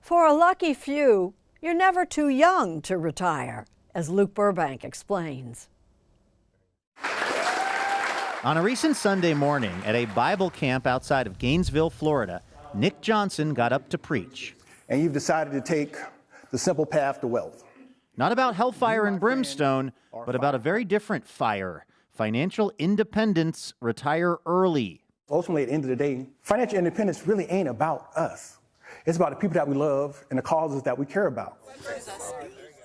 For a lucky few, you're never too young to retire, as Luke Burbank explains. On a recent Sunday morning at a Bible camp outside of Gainesville, Florida, Nik Johnson got up to preach. And you've decided to take the simple path to wealth. Not about hellfire and brimstone, but about a very different fire. Financial independence, retire early. Ultimately, at the end of the day, financial independence really ain't about us. It's about the people that we love and the causes that we care about.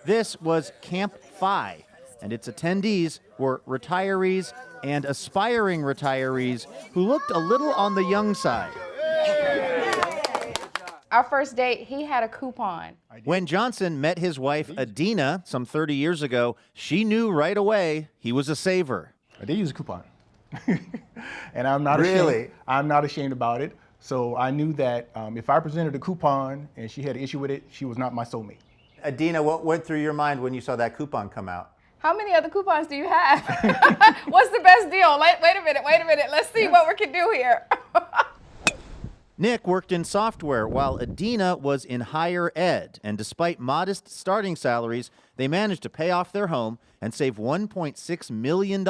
This was Camp Phi, and its attendees were retirees and aspiring retirees who looked a little on the young side. Our first date, he had a coupon. When Johnson met his wife, Adena, some 30 years ago, she knew right away he was a saver. I did use a coupon. And I'm not ashamed. I'm not ashamed about it. So I knew that if I presented a coupon and she had an issue with it, she was not my soulmate. Adena, what went through your mind when you saw that coupon come out? How many other coupons do you have? What's the best deal? Wait a minute. Let's see what we can do here. Nik worked in software while Adena was in higher ed, and despite modest starting salaries, they managed to pay off their home and save $1.6 million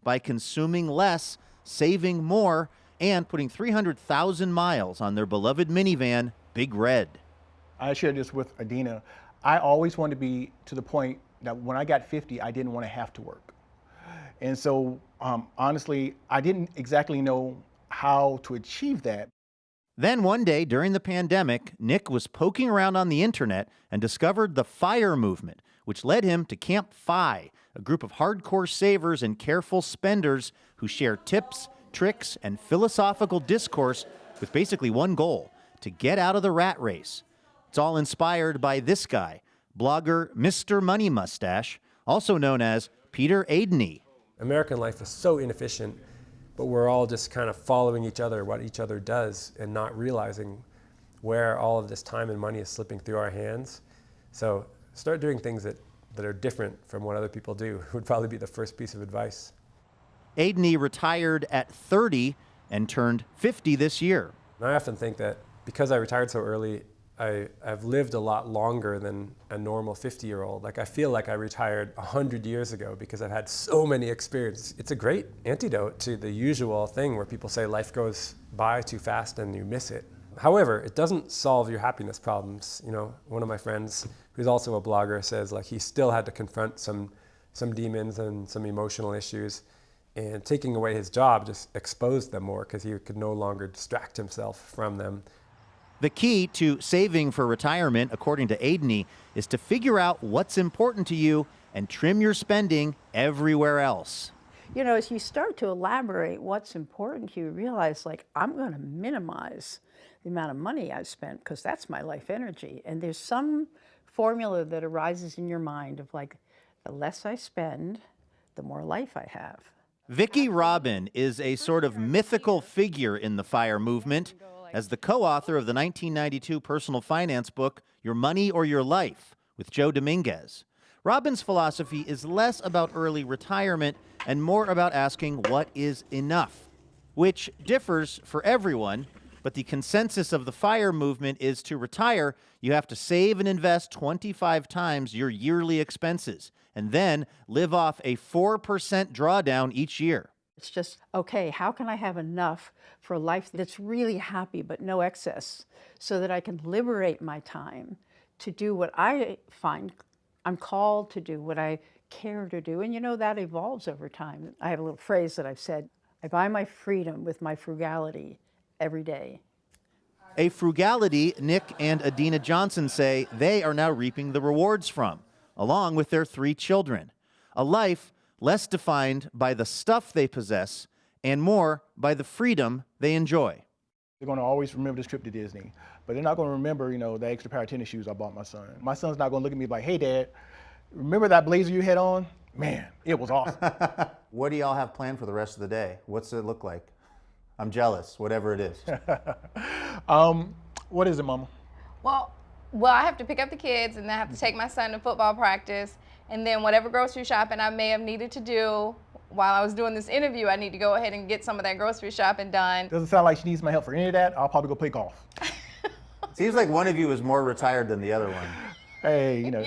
by consuming less, saving more, and putting 300,000 miles on their beloved minivan, Big Red. I shared this with Adena. I always wanted to be to the point that when I got 50, I didn't want to have to work. And so, honestly, I didn't exactly know how to achieve that. Then one day during the pandemic, Nik was poking around on the internet and discovered the FIRE movement, which led him to Camp Phi, a group of hardcore savers and careful spenders who share tips, tricks, and philosophical discourse with basically one goal: to get out of the rat race. It's all inspired by this guy, blogger Mr. Money Mustache, also known as Peter Adinah. American life is so inefficient, but we're all just kind of following each other, what each other does, and not realizing where all of this time and money is slipping through our hands. So start doing things that are different from what other people do would probably be the first piece of advice. Adinah retired at 30 and turned 50 this year. And I often think that because I retired so early, I've lived a lot longer than a normal 50-year-old. Like, I feel like I retired 100 years ago because I've had so many experiences. It's a great antidote to the usual thing where people say life goes by too fast and you miss it. However, it doesn't solve your happiness problems. You know, one of my friends, who's also a blogger, says like he still had to confront some demons and some emotional issues, and taking away his job just exposed them more because he could no longer distract himself from them. The key to saving for retirement, according to Adinah, is to figure out what's important to you and trim your spending everywhere else. You know, as you start to elaborate what's important to you, realize, like, I'm going to minimize the amount of money I spent because that's my life energy. And there's some formula that arises in your mind of, like, the less I spend, the more life I have. Vicki Robin is a sort of mythical figure in the FIRE movement. As the co-author of the 1992 personal finance book, Your Money or Your Life, with Joe Dominguez. Robin's philosophy is less about early retirement and more about asking what is enough, which differs for everyone, but the consensus of the FIRE movement is to retire, you have to save and invest 25 times your yearly expenses, and then live off a 4% drawdown each year. It's just, okay, how can I have enough for a life that's really happy but no excess, so that I can liberate my time to do what I find I'm called to do, what I care to do. And you know, that evolves over time. I have a little phrase that I've said, I buy my freedom with my frugality every day. A frugality Nik and Adinah Johnson say they are now reaping the rewards from, along with their 3 children. A life less defined by the stuff they possess and more by the freedom they enjoy. They're going to always remember this trip to Disney, but they're not going to remember, you know, the extra pair of tennis shoes I bought my son. My son's not going to look at me like, hey, Dad, remember that blazer you had on? Man, it was awesome. What do y'all have planned for the rest of the day? What's it look like? I'm jealous, whatever it is. What is it, Mama? Well, I have to pick up the kids, and then I have to take my son to football practice, and then whatever grocery shopping I may have needed to do while I was doing this interview, I need to go ahead and get some of that grocery shopping done. Doesn't sound like she needs my help for any of that. I'll probably go play golf. Seems like one of you is more retired than the other one. Hey, you know.